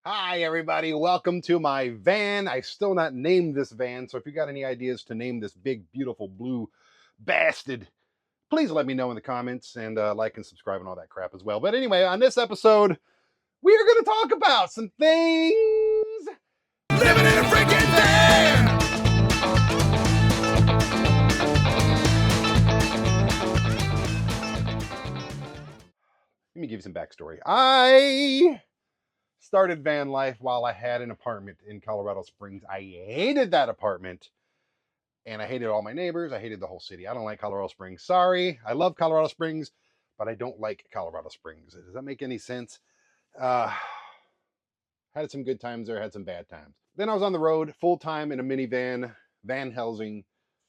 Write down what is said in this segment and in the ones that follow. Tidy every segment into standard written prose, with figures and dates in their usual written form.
Hi, everybody. Welcome to my van. I still not named this van, so if you got any ideas to name this big, beautiful blue bastard, please let me know in the comments and like and subscribe and all that crap as well. But anyway, on this episode, we are going to talk about some things. Living in a freaking van! Let me give you some backstory. I started van life while I had an apartment in Colorado Springs. I hated that apartment. And I hated all my neighbors. I hated the whole city. I don't like Colorado Springs. Sorry. I love Colorado Springs, but I don't like Colorado Springs. Does that make any sense? Had some good times there, had some bad times. Then I was on the road full time in a minivan, Van Helsing,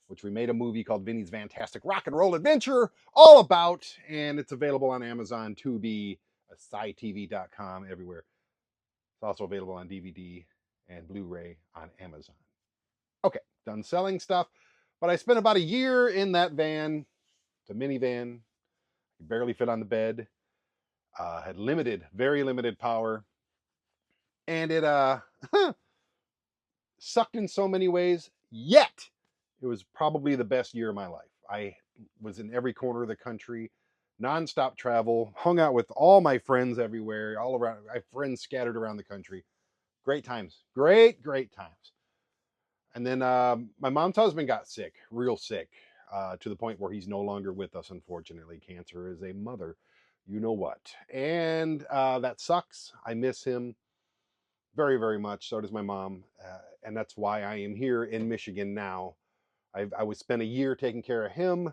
which we made a movie called Vinny's Fantastic Rock and Roll Adventure all about. And it's available on Amazon, Tubi, SciTV.com, everywhere. It's also available on DVD and Blu-ray on Amazon. Okay, done selling stuff. But I spent about a year in that van. It's a minivan. Could barely fit on the bed. Had very limited power. And it sucked in so many ways. Yet, it was probably the best year of my life. I was in every corner of the country, nonstop travel, hung out with all my friends everywhere, all around. I have friends scattered around the country. Great times. Great times. And then my mom's husband got sick, real sick, to the point where he's no longer with us, unfortunately. Cancer is a mother, you know what. And that sucks. I miss him very much. So does my mom. And that's why I am here in Michigan now. I was spent a year taking care of him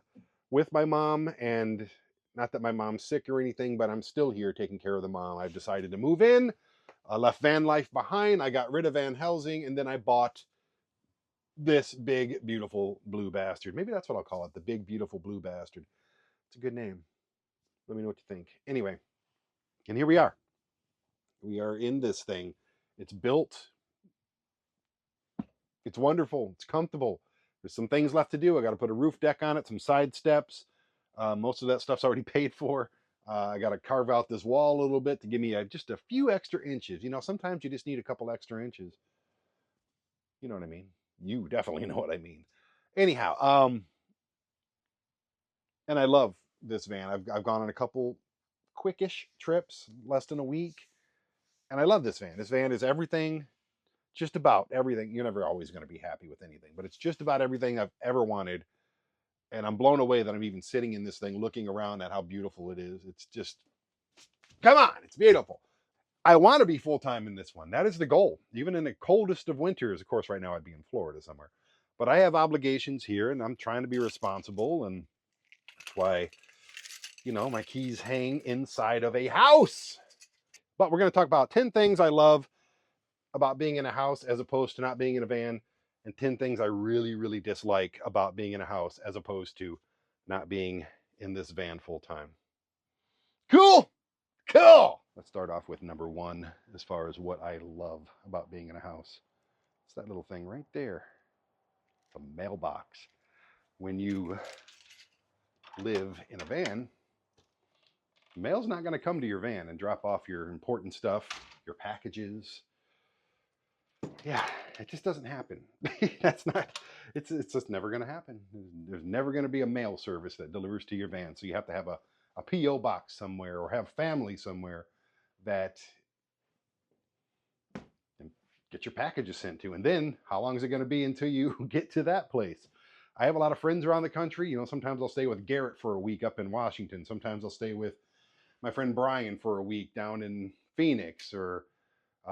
with my mom. And not that my mom's sick or anything, but I'm still here taking care of the mom. I've decided to move in. I left van life behind. I got rid of Van Helsing, and then I bought this big, beautiful blue bastard. Maybe that's what I'll call it, the big, beautiful blue bastard. It's a good name. Let me know what you think. Anyway, and here we are. We are in this thing. It's built. It's wonderful. It's comfortable. There's some things left to do. I got to put a roof deck on it, some side steps. Most of that stuff's already paid for. I got to carve out this wall a little bit to give me just a few extra inches. You know, sometimes you just need a couple extra inches. You know what I mean? You definitely know what I mean. Anyhow, and I love this van. I've gone on a couple quickish trips, less than a week, and I love this van. This van is everything, just about everything. You're never always going to be happy with anything, but it's just about everything I've ever wanted. And I'm blown away that I'm even sitting in this thing looking around at how beautiful it is. It's just, come on, it's beautiful. I want to be full time in this one. That is the goal. Even in the coldest of winters, of course, right now I'd be in Florida somewhere. But I have obligations here and I'm trying to be responsible. And that's why, you know, my keys hang inside of a house. But we're going to talk about 10 things I love about being in a house as opposed to not being in a van, and 10 things I really dislike about being in a house as opposed to not being in this van full time. Cool. Let's start off with number one as far as what I love about being in a house. It's that little thing right there. It's a mailbox. When you live in a van, mail's not going to come to your van and drop off your important stuff, your packages. Yeah, it just doesn't happen. It's just never going to happen. There's never going to be a mail service that delivers to your van. So you have to have a P.O. box somewhere or have family somewhere that get your packages sent to. And then how long is it going to be until you get to that place? I have a lot of friends around the country. You know, sometimes I'll stay with Garrett for a week up in Washington. Sometimes I'll stay with my friend Brian for a week down in Phoenix, or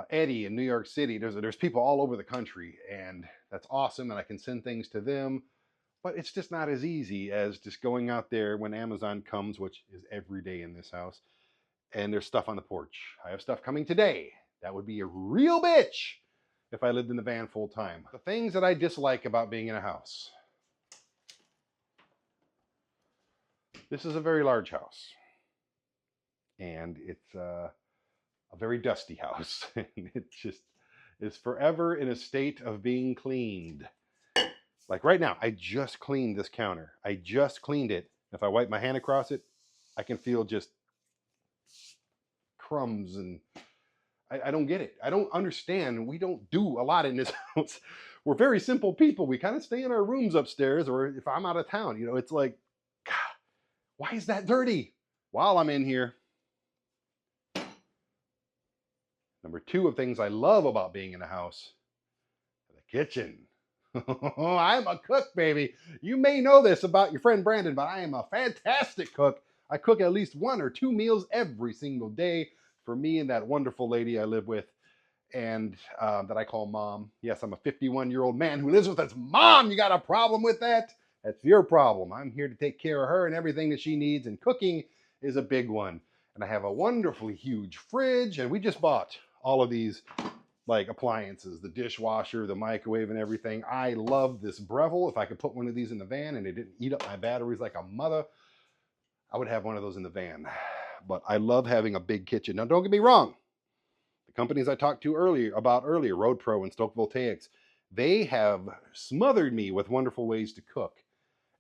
Eddie in New York City. There's people all over the country, and that's awesome, and I can send things to them. But it's just not as easy as just going out there when Amazon comes, which is every day in this house, and there's stuff on the porch. I have stuff coming today. That would be a real bitch if I lived in the van full time. The things that I dislike about being in a house. This is a very large house, and it's a very dusty house. It just is forever in a state of being cleaned. Like right now, I just cleaned this counter. I just cleaned it. If I wipe my hand across it, I can feel just crumbs, and I don't get it. I don't understand. We don't do a lot in this house. We're very simple people. We kind of stay in our rooms upstairs, or if I'm out of town, it's like, God, why is that dirty? While I'm in here, number two of things I love about being in a house, the kitchen. I'm a cook, baby. You may know this about your friend Brandon, but I am a fantastic cook. I cook at least 1 or 2 meals every single day for me and that wonderful lady I live with, and that I call mom. Yes, I'm a 51-year-old man who lives with his mom. You got a problem with that? That's your problem. I'm here to take care of her and everything that she needs, and cooking is a big one. And I have a wonderfully huge fridge, and we just bought all of these like appliances, the dishwasher, the microwave, and everything. I love this Breville. If I could put one of these in the van and it didn't eat up my batteries like a mother, I would have one of those in the van. But I love having a big kitchen. Now, don't get me wrong. The companies I talked to earlier, Road Pro and Stoke Voltaics, they have smothered me with wonderful ways to cook.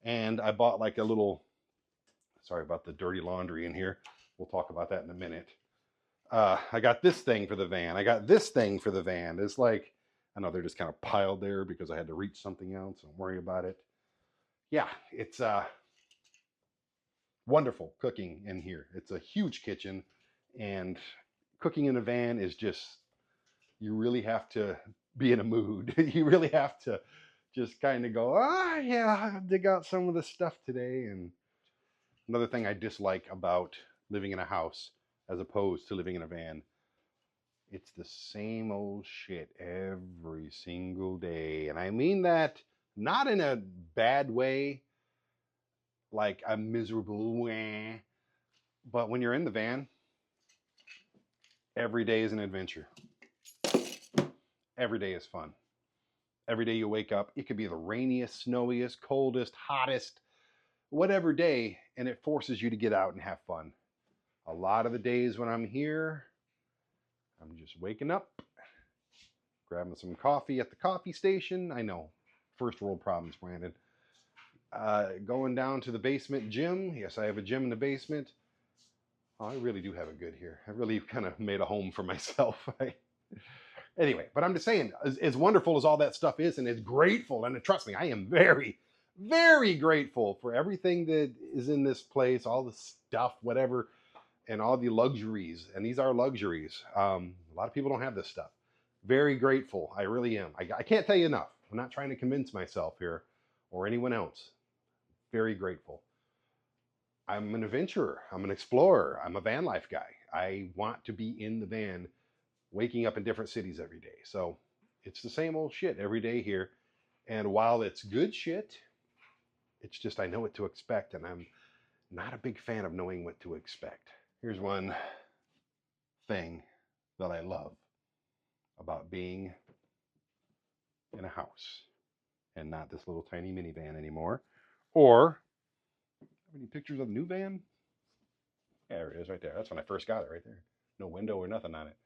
And I bought like a little, sorry about the dirty laundry in here. We'll talk about that in a minute. I got this thing for the van. I got this thing for the van. It's like, I know they're just kind of piled there because I had to reach something else. Don't worry about it. Yeah, it's wonderful cooking in here. It's a huge kitchen, and cooking in a van is just, you really have to be in a mood. You really have to just kind of go, yeah, I'll dig out some of the stuff today. And another thing I dislike about living in a house as opposed to living in a van, it's the same old shit every single day. And I mean that not in a bad way, like a miserable way, but when you're in the van, every day is an adventure. Every day is fun. Every day you wake up, it could be the rainiest, snowiest, coldest, hottest, whatever day, and it forces you to get out and have fun. A lot of the days when I'm here, I'm just waking up, grabbing some coffee at the coffee station. I know, first world problems, Brandon. Going down to the basement gym. Yes, I have a gym in the basement. Oh, I really do have it good here. I really kind of made a home for myself. Anyway, but I'm just saying, as wonderful as all that stuff is, and as grateful, and trust me, I am very, very grateful for everything that is in this place, all the stuff, whatever, and all the luxuries. And these are luxuries. A lot of people don't have this stuff. Very grateful. I really am. I can't tell you enough. I'm not trying to convince myself here or anyone else. Very grateful. I'm an adventurer. I'm an explorer. I'm a van life guy. I want to be in the van, waking up in different cities every day. So it's the same old shit every day here. And while it's good shit, it's just I know what to expect, and I'm not a big fan of knowing what to expect. Here's one thing that I love about being in a house and not this little tiny minivan anymore. Or, have any pictures of the new van? Yeah, there it is right there. That's when I first got it right there. No window or nothing on it.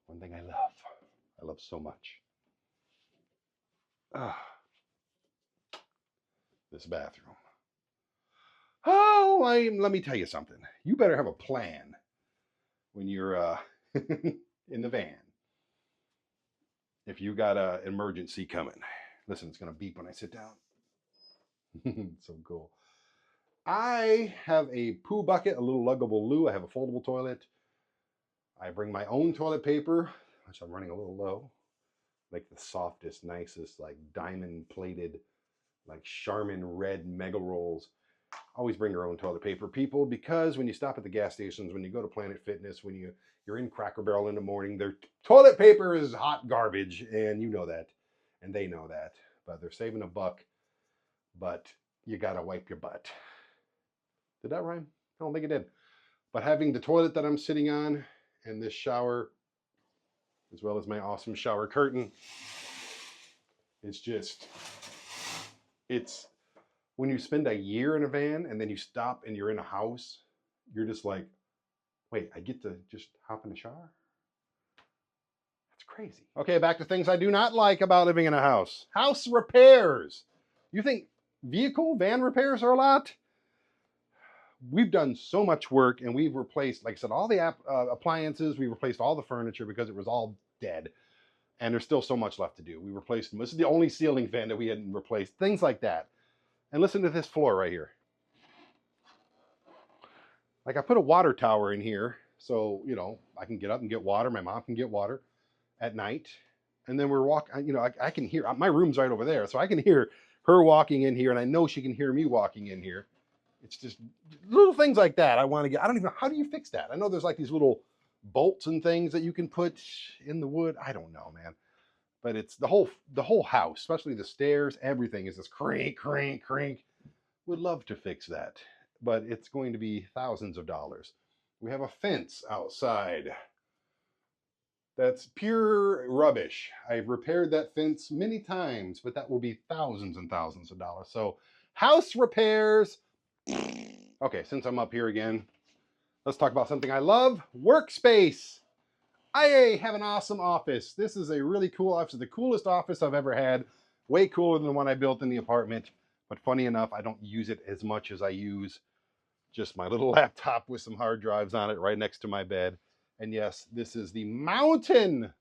One thing I love so much. This bathroom. Oh, let me tell you something. You better have a plan when you're in the van. If you got an emergency coming. Listen, it's going to beep when I sit down. So cool. I have a poo bucket, a little luggable loo. I have a foldable toilet. I bring my own toilet paper, which I'm running a little low. Like the softest, nicest, like diamond plated, like Charmin red mega rolls. Always bring your own toilet paper, people, because when you stop at the gas stations, when you go to Planet Fitness, when you're in Cracker Barrel in the morning, their toilet paper is hot garbage, and you know that, and they know that, but they're saving a buck, but you gotta wipe your butt. Did that rhyme? I don't think it did. But having the toilet that I'm sitting on and this shower, as well as my awesome shower curtain, it's when you spend a year in a van and then you stop and you're in a house, you're just like, wait, I get to just hop in the shower? That's crazy. Okay, back to things I do not like about living in a house. House repairs. You think van repairs are a lot? we've done so much work, and we've replaced, like I said, all the appliances. We replaced all the furniture because it was all dead, and there's still so much left to do. We replaced them. This is the only ceiling fan that we hadn't replaced. Things like that. And listen to this floor right here. Like I put a water tower in here, so I can get up and get water. My mom can get water at night, and then we're walking. I can hear, my room's right over there, so I can hear her walking in here, and I know she can hear me walking in here. It's just little things like that I want to get. I don't even know, how do you fix that? I know there's like these little bolts and things that you can put in the wood. I don't know, man. But it's the whole house, especially the stairs, everything is this crank, crank, crank. Would love to fix that, but it's going to be thousands of dollars. We have a fence outside. That's pure rubbish. I've repaired that fence many times, but that will be thousands and thousands of dollars. So house repairs. Okay, since I'm up here again, let's talk about something I love, workspace. I have an awesome office. This is a really cool office, the coolest office I've ever had. Way cooler than the one I built in the apartment. But funny enough, I don't use it as much as I use just my little laptop with some hard drives on it right next to my bed. And yes, this is the mountain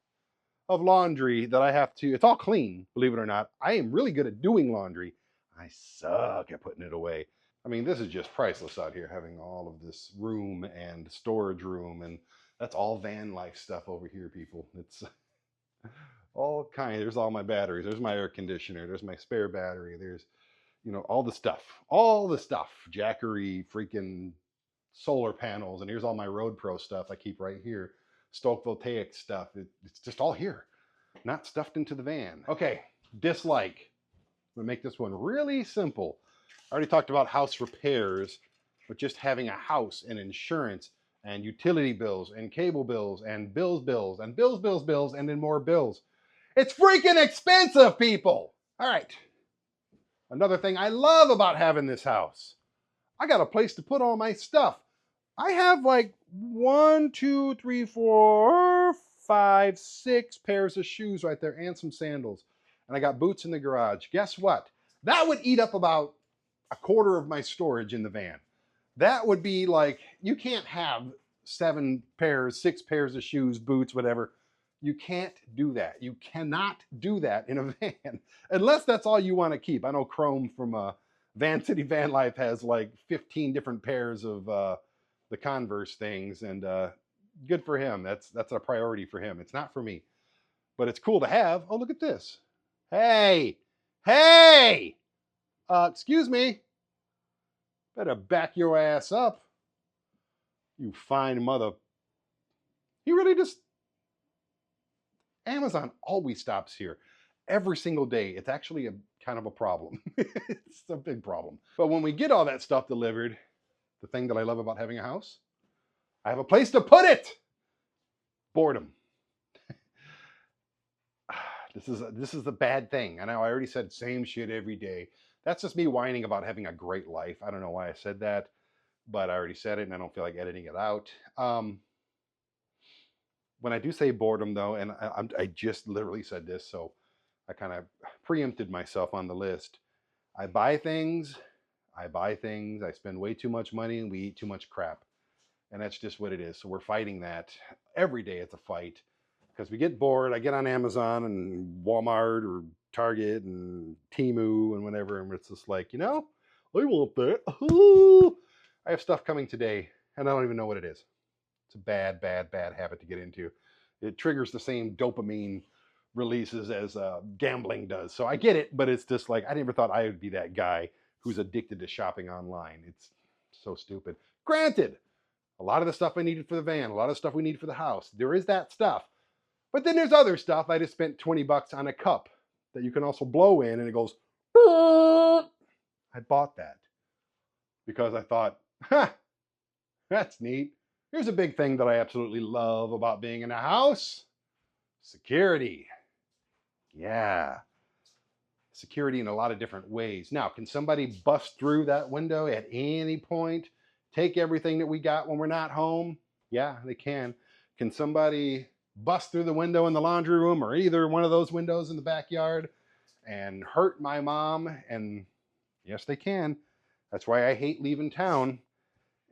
of laundry that I have to, it's all clean, believe it or not. I am really good at doing laundry. I suck at putting it away. I mean, this is just priceless out here, having all of this room and storage room, and that's all van life stuff over here, people. It's all kind. There's all my batteries. There's my air conditioner. There's my spare battery. There's, all the stuff, Jackery, freaking solar panels, and here's all my Road Pro stuff I keep right here. Stoke Voltaic stuff. It's just all here, not stuffed into the van. Okay, dislike. I'm gonna make this one really simple. I already talked about house repairs, but just having a house and insurance and utility bills and cable bills and bills and bills and then more bills. It's freaking expensive, people. All right. Another thing I love about having this house, I got a place to put all my stuff. I have like 1, 2, 3, 4, 5, 6 pairs of shoes right there and some sandals. And I got boots in the garage. Guess what? That would eat up about a quarter of my storage in the van. That would be like, you can't have 7 pairs, 6 pairs of shoes, boots, whatever. You can't do that. You cannot do that in a van, unless that's all you want to keep. I know Chrome from Van City Van Life has like 15 different pairs of the Converse things, and good for him. That's a priority for him. It's not for me, but it's cool to have. Oh, look at this. Hey, excuse me. Better back your ass up, you fine mother. He really just, Amazon always stops here every single day. It's actually a kind of a problem. It's a big problem. But when we get all that stuff delivered, the thing that I love about having a house, I have a place to put it. Boredom. This is the bad thing. I know I already said same shit every day. That's just me whining about having a great life. I don't know why I said that, but I already said it and I don't feel like editing it out. When I do say boredom, though, and I just literally said this, so I kind of preempted myself on the list. I buy things, I spend way too much money, and we eat too much crap. And that's just what it is. So we're fighting that. Every day it's a fight because we get bored. I get on Amazon and Walmart or Target and Temu and whatever, and it's just like, I want that. I have stuff coming today, and I don't even know what it is. It's a bad habit to get into. It triggers the same dopamine releases as gambling does. So I get it, but it's just like, I never thought I would be that guy who's addicted to shopping online. It's so stupid. Granted, a lot of the stuff I needed for the van, a lot of stuff we need for the house, there is that stuff. But then there's other stuff. I just spent $20 on a cup that you can also blow in and it goes, I bought that because I thought, that's neat. Here's a big thing that I absolutely love about being in a house. Security. Yeah. Security in a lot of different ways. Now, can somebody bust through that window at any point? Take everything that we got when we're not home? Yeah, they can. Can somebody bust through the window in the laundry room or either one of those windows in the backyard and hurt my mom? And yes, they can. That's why I hate leaving town.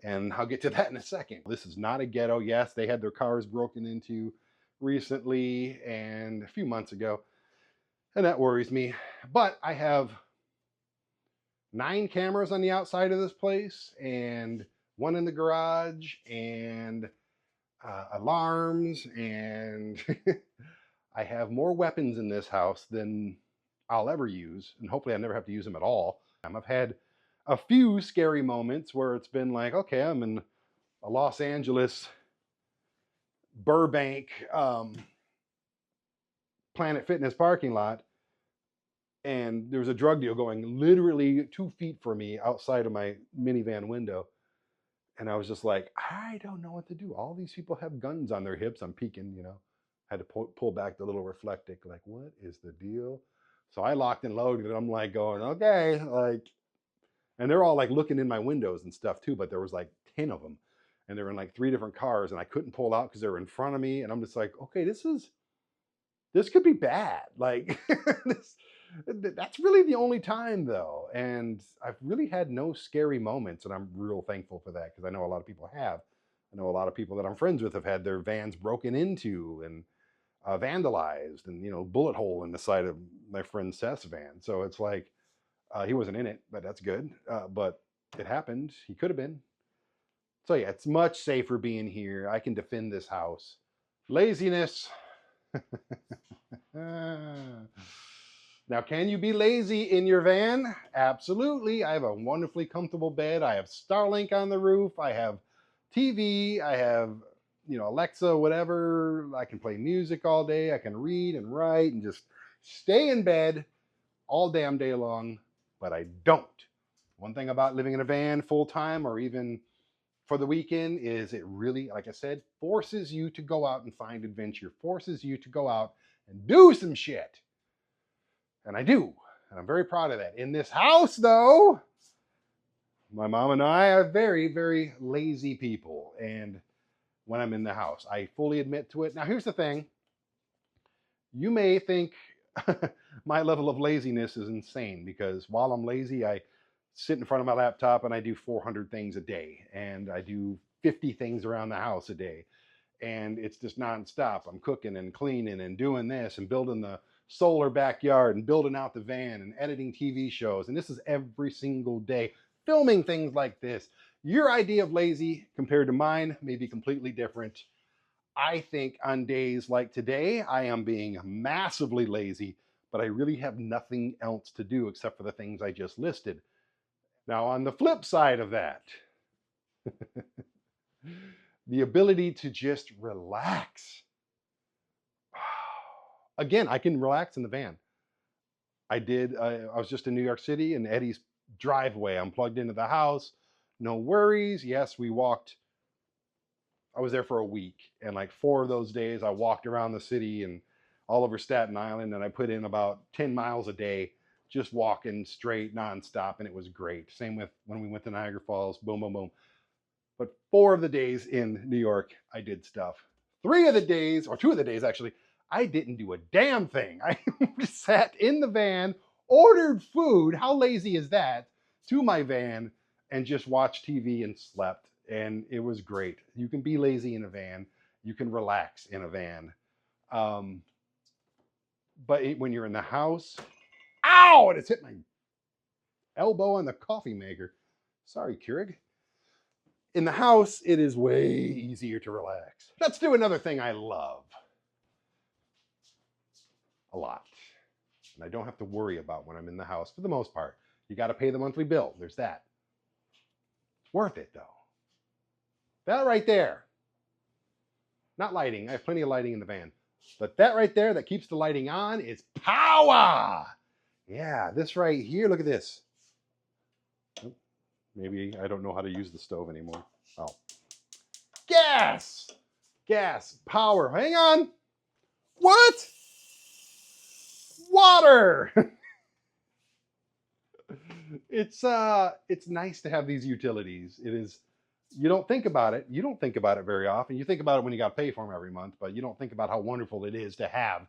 And I'll get to that in a second. This is not a ghetto. Yes, they had their cars broken into recently and a few months ago, and that worries me. But I have 9 cameras on the outside of this place, and one in the garage, and alarms, and I have more weapons in this house than I'll ever use, and hopefully I never have to use them at all. I've had a few scary moments where it's been like, okay, I'm in a Los Angeles, Burbank, Planet Fitness parking lot, and there was a drug deal going literally 2 feet from me outside of my minivan window. And I was just like, I don't know what to do. All these people have guns on their hips. I'm peeking, Had to pull back the little reflectic, like, what is the deal? So I locked and loaded, and I'm like going, okay, like, and they're all like looking in my windows and stuff too, but there was like 10 of them, and they were in like 3 different cars, and I couldn't pull out because they were in front of me, and I'm just like, okay, this could be bad. Like, that's really the only time though, and I've really had no scary moments, and I'm real thankful for that because I know a lot of people have. I know a lot of people that I'm friends with have had their vans broken into and vandalized, and bullet hole in the side of my friend Seth's van. So it's like he wasn't in it, but that's good. But it happened. He could have been. So yeah, it's much safer being here. I can defend this house. Laziness. Now, can you be lazy in your van? Absolutely. I have a wonderfully comfortable bed. I have Starlink on the roof. I have TV. I have, Alexa, whatever. I can play music all day. I can read and write and just stay in bed all damn day long, but I don't. One thing about living in a van full time or even for the weekend is it really, like I said, forces you to go out and find adventure, forces you to go out and do some shit. And I do. And I'm very proud of that. In this house, though, my mom and I are very, very lazy people. And when I'm in the house, I fully admit to it. Now, here's the thing. You may think my level of laziness is insane because while I'm lazy, I sit in front of my laptop and I do 400 things a day, and I do 50 things around the house a day, and it's just nonstop. I'm cooking and cleaning and doing this and building the solar backyard and building out the van and editing TV shows, and this is every single day, filming things like this. Your idea of lazy compared to mine may be completely different. I think on days like today, I am being massively lazy, but I really have nothing else to do except for the things I just listed. Now, on the flip side of that, the ability to just relax. Again, I can relax in the van. I was just in New York City in Eddie's driveway. I'm plugged into the house. No worries. Yes, I was there for a week, and like 4 of those days I walked around the city and all over Staten Island, and I put in about 10 miles a day just walking straight nonstop, and it was great. Same with when we went to Niagara Falls, boom, boom, boom. But 4 of the days in New York, I did stuff. 3 of the days, or 2 of the days actually, I didn't do a damn thing. I just sat in the van, ordered food, how lazy is that, to my van, and just watched TV and slept. And it was great. You can be lazy in a van. You can relax in a van. Um, but when you're in the house, ow! It hit my elbow on the coffee maker. Sorry, Keurig. In the house, it is way easier to relax. Let's do another thing I love a lot. And I don't have to worry about when I'm in the house for the most part. You got to pay the monthly bill. There's that. It's worth it though. That right there. Not lighting. I have plenty of lighting in the van. But that right there that keeps the lighting on is power. Yeah, this right here. Look at this. Oh, maybe I don't know how to use the stove anymore. Oh. Gas. Gas. Power. Hang on. What? Water. It's nice to have these utilities. It is. You don't think about it. You don't think about it very often. You think about it when you got to pay for them every month, but you don't think about how wonderful it is to have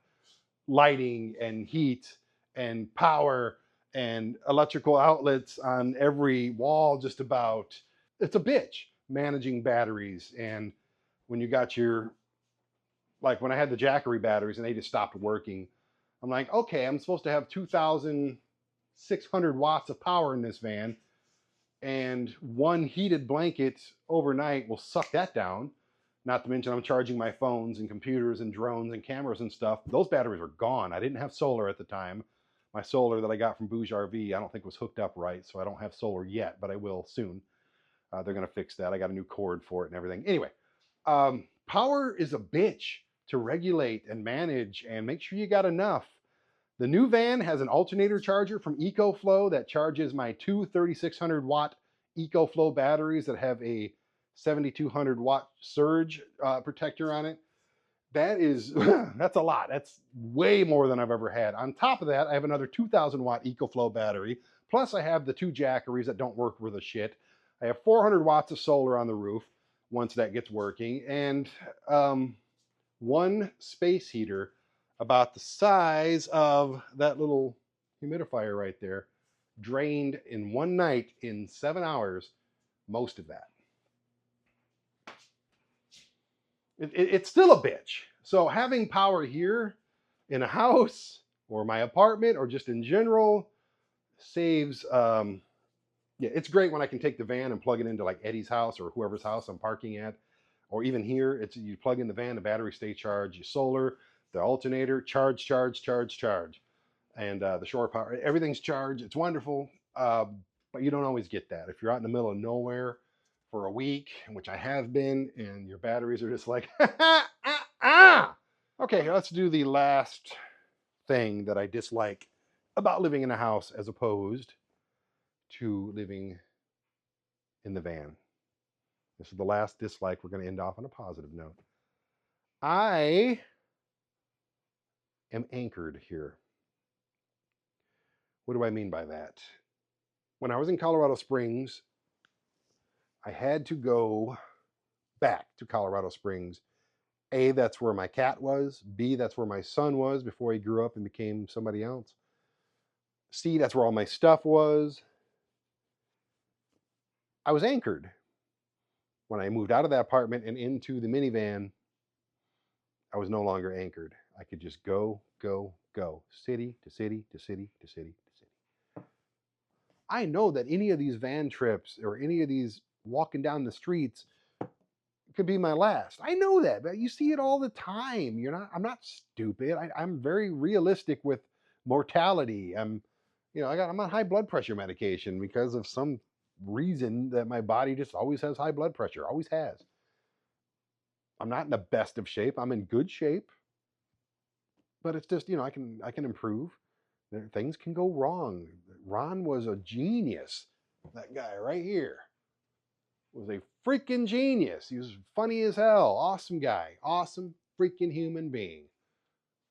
lighting and heat and power and electrical outlets on every wall just about. It's a bitch. managing batteries, and when you got your, like when I had the Jackery batteries and they just stopped working, I'm like, okay, I'm supposed to have 2,600 watts of power in this van, and one heated blanket overnight will suck that down. Not to mention, I'm charging my phones and computers and drones and cameras and stuff. Those batteries were gone. I didn't have solar at the time. My solar that I got from Bouge RV, I don't think was hooked up right, so I don't have solar yet, but I will soon. They're going to fix that. I got a new cord for it and everything. Anyway, power is a bitch to regulate and manage, and make sure you got enough. The new van has an alternator charger from EcoFlow that charges my two 3,600 watt EcoFlow batteries that have a 7,200 watt surge protector on it. That is, that's a lot. That's way more than I've ever had. On top of that, I have another 2,000 watt EcoFlow battery. Plus, I have the two Jackeries that don't work worth a shit. I have 400 watts of solar on the roof once that gets working, and one space heater about the size of that little humidifier right there, drained in one night in 7 hours, most of that. It's still a bitch. So having power here in a house or my apartment or just in general saves. Yeah, it's great when I can take the van and plug it into like Eddie's house or whoever's house I'm parking at, or even here. It's you plug in the van, the battery stay charged, your solar, the alternator, charge, charge, charge, charge, and the shore power. Everything's charged. It's wonderful, but you don't always get that if you're out in the middle of nowhere for a week, which I have been, and your batteries are just like ah. Okay, let's do the last thing that I dislike about living in a house as opposed to living in the van. This is the last dislike. We're going to end off on a positive note. I am anchored here. What do I mean by that? When I was in Colorado Springs, I had to go back to Colorado Springs. A, that's where my cat was. B, that's where my son was before he grew up and became somebody else. C, that's where all my stuff was. I was anchored. When I moved out of that apartment and into the minivan, I was no longer anchored. I could just go, go, go, city to city to city to city to city. I know that any of these van trips or any of these walking down the streets could be my last. I know that, but you see it all the time. I'm not stupid. I'm very realistic with mortality. I'm on high blood pressure medication because of some reason that my body just always has high blood pressure, always has. I'm not in the best of shape. I'm in good shape, but it's just, I can improve. Things can go wrong. Ron was a genius. That guy right here was a freaking genius. He was funny as hell. Awesome guy. Awesome freaking human being.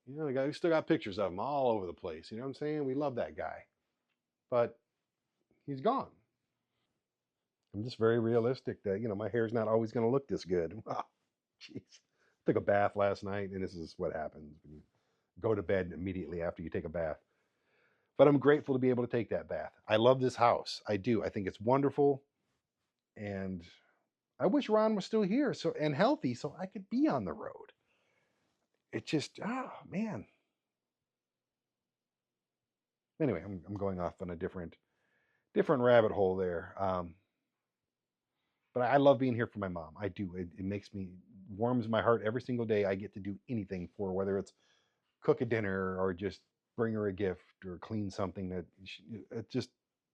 We still got pictures of him all over the place. You know what I'm saying? We love that guy. But he's gone. I'm just very realistic that, my hair's not always going to look this good. Oh, jeez. Took a bath last night, and this is what happens when you go to bed immediately after you take a bath. But I'm grateful to be able to take that bath. I love this house. I do. I think it's wonderful. And I wish Ron was still here and healthy so I could be on the road. It just, oh man. Anyway, I'm going off on a different rabbit hole there. But I love being here for my mom. I do. It makes me, warms my heart every single day. I get to do anything for her, whether it's cook a dinner or just bring her a gift or clean something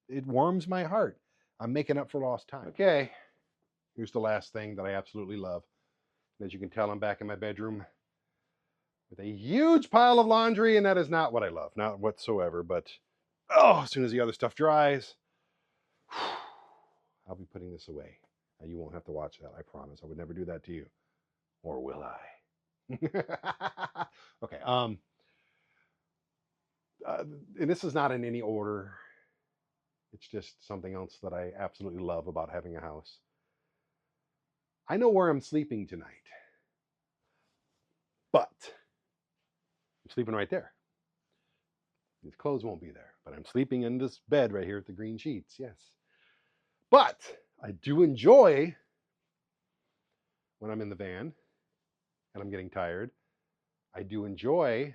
it warms my heart. I'm making up for lost time. Okay, here's the last thing that I absolutely love. As you can tell, I'm back in my bedroom with a huge pile of laundry, and that is not what I love, not whatsoever. But as soon as the other stuff dries, I'll be putting this away. Now, you won't have to watch that, I promise. I would never do that to you. Or will I? Okay. And this is not in any order. It's just something else that I absolutely love about having a house. I know where I'm sleeping tonight, but I'm sleeping right there. These clothes won't be there, but I'm sleeping in this bed right here with the green sheets, yes. But I do enjoy when I'm in the van and I'm getting tired, I do enjoy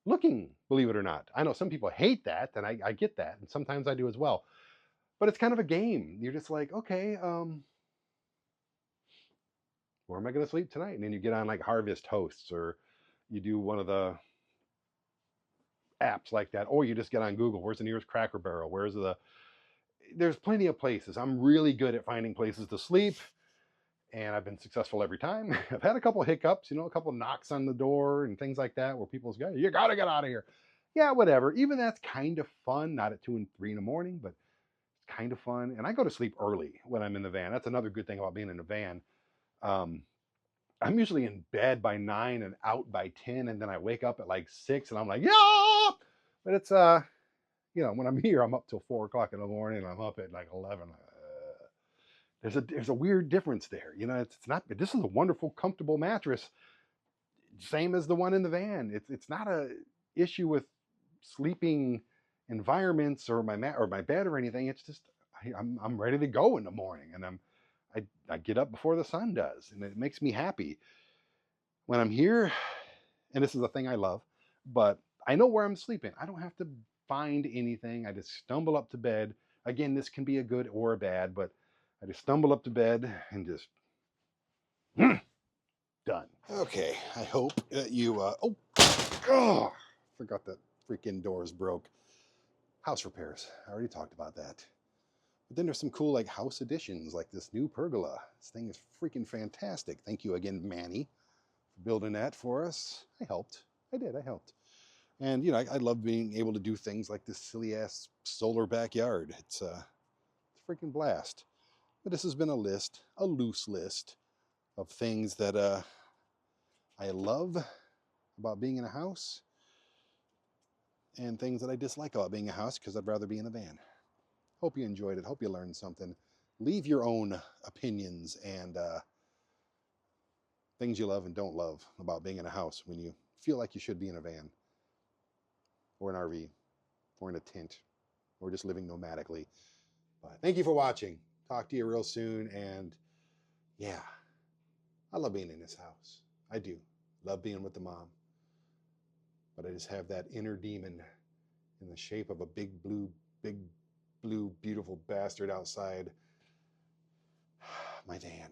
looking, believe it or not. I know some people hate that, and I get that, and sometimes I do as well. But it's kind of a game. You're just like, okay, where am I going to sleep tonight? And then you get on like Harvest Hosts, or you do one of the apps like that, or you just get on Google. Where's the nearest Cracker Barrel? Where's the? There's plenty of places. I'm really good at finding places to sleep, and I've been successful every time. I've had a couple of hiccups, a couple of knocks on the door and things like that, where people's go, you got to get out of here. Yeah, whatever. Even that's kind of fun. Not at 2 and 3 in the morning, but it's kind of fun. And I go to sleep early when I'm in the van. That's another good thing about being in a van. Um, I'm usually in bed by 9 and out by 10, and then I wake up at like 6, and I'm like, yeah. But it's when I'm here, I'm up till 4 o'clock in the morning, and I'm up at like 11. There's a weird difference there. It's not. This is a wonderful, comfortable mattress, same as the one in the van. It's not a issue with sleeping environments or my bed or anything. It's just I'm ready to go in the morning, and I get up before the sun does, and it makes me happy when I'm here. And this is a thing I love, but I know where I'm sleeping. I don't have to find anything. I just stumble up to bed. Again, this can be a good or a bad, but I just stumble up to bed and just done. Okay, I hope that you. Oh, forgot that freaking doors broke. House repairs. I already talked about that. But then there's some cool like house additions, like this new pergola. This thing is freaking fantastic. Thank you again, Manny, for building that for us. I helped. I did. I helped. And I love being able to do things like this silly ass solar backyard. It's a freaking blast. But this has been a loose list of things that I love about being in a house, and things that I dislike about being in a house because I'd rather be in a van. Hope you enjoyed it. Hope you learned something. Leave your own opinions and things you love and don't love about being in a house when you feel like you should be in a van or an RV or in a tent or just living nomadically. But thank you for watching. Talk to you real soon. And yeah, I love being in this house. I do. Love being with the mom. But I just have that inner demon in the shape of a big blue, beautiful bastard outside my van.